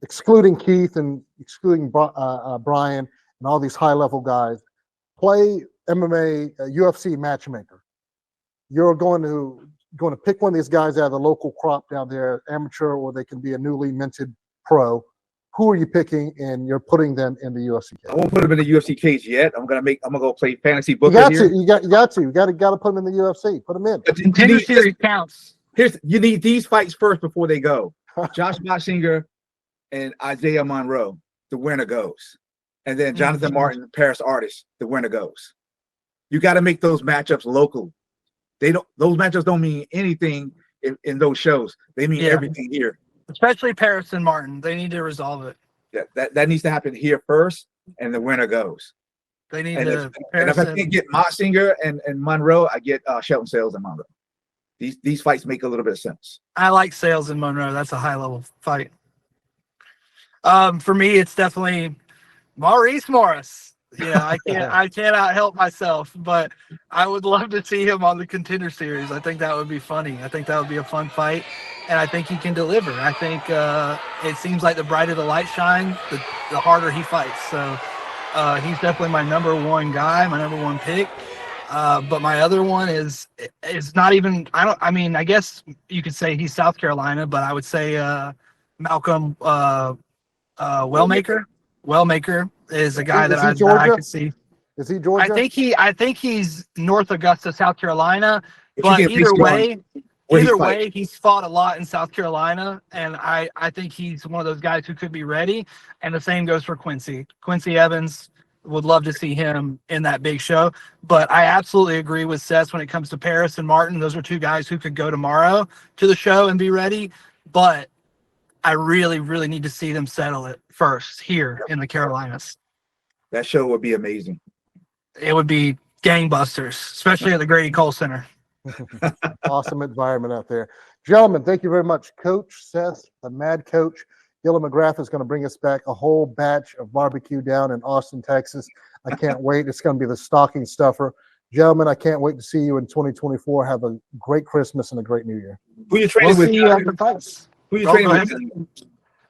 excluding Keith and excluding Brian and all these high-level guys, play MMA, UFC matchmaker. You're going to pick one of these guys out of the local crop down there, amateur, or they can be a newly minted pro. Who are you picking, and you're putting them in the UFC cage? I won't put them in the UFC cage yet. I'm gonna go play fantasy booker. You got to put them in the UFC. Put them in. Contender series counts. You need these fights first before they go. Josh Boxinger and Isaiah Monroe, the winner goes. And then Jonathan Martin, Paris Artist, the winner goes. You got to make those matchups local. Those matchups don't mean anything in those shows. They mean everything here. Especially Paris and Martin. They need to resolve it. Yeah, that needs to happen here first, and the winner goes. They need to. And if I can't get Motsinger and Monroe, I get Shelton Sales and Monroe. These fights make a little bit of sense. I like Sales and Monroe. That's a high level fight. For me, it's definitely Maurice Morris. I cannot help myself, but I would love to see him on the Contender Series. I think that would be funny. I think that would be a fun fight, and I think he can deliver. I think it seems like the brighter the light shine, the harder he fights. So he's definitely my number one guy, my number one pick. But my other one is not even. I guess you could say he's South Carolina, but I would say Malcolm Wellmaker. Wellmaker is a guy that I could see. Is he Georgia? I think he's North Augusta, South Carolina. But either way, he's fought a lot in South Carolina, and I think he's one of those guys who could be ready. And the same goes for Quincy. Quincy Evans, would love to see him in that big show. But I absolutely agree with Seth when it comes to Paris and Martin. Those are two guys who could go tomorrow to the show and be ready. But I really, really need to see them settle it first here in the Carolinas. That show would be amazing. It would be gangbusters, especially at the Grady Cole Center. Awesome environment out there. Gentlemen, thank you very much. Coach Seth, the Mad Coach. Gilla McGrath is going to bring us back a whole batch of barbecue down in Austin, Texas. I can't wait. It's going to be the stocking stuffer. Gentlemen, I can't wait to see you in 2024. Have a great Christmas and a great New Year. Who are you training with? See you after fights. Who are you training with?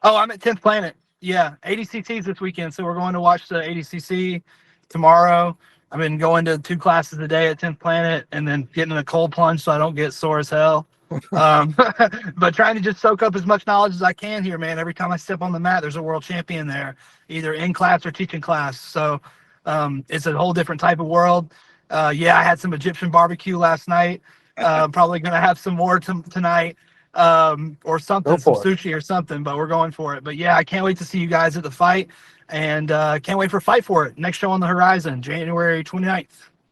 Oh, I'm at 10th Planet. Yeah, ADCC's this weekend, so we're going to watch the ADCC tomorrow. I've been going to 2 classes a day at 10th Planet and then getting in a cold plunge so I don't get sore as hell. But trying to just soak up as much knowledge as I can here, man. Every time I step on the mat, there's a world champion there, either in class or teaching class. So it's a whole different type of world. I had some Egyptian barbecue last night. Probably going to have some more tonight. Or something, some sushi or something, but we're going for it. But yeah, I can't wait to see you guys at the fight, and can't wait for Fight For It. Next show on the horizon, January 29th.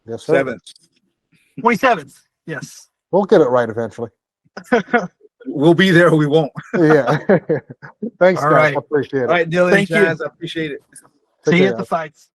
Yes, sir. 27th. Yes. We'll get it right eventually. We'll be there or we won't. Yeah. Thanks, All guys. right. I appreciate it. All right, Dylan. Thank you. I appreciate it. See you at the fights.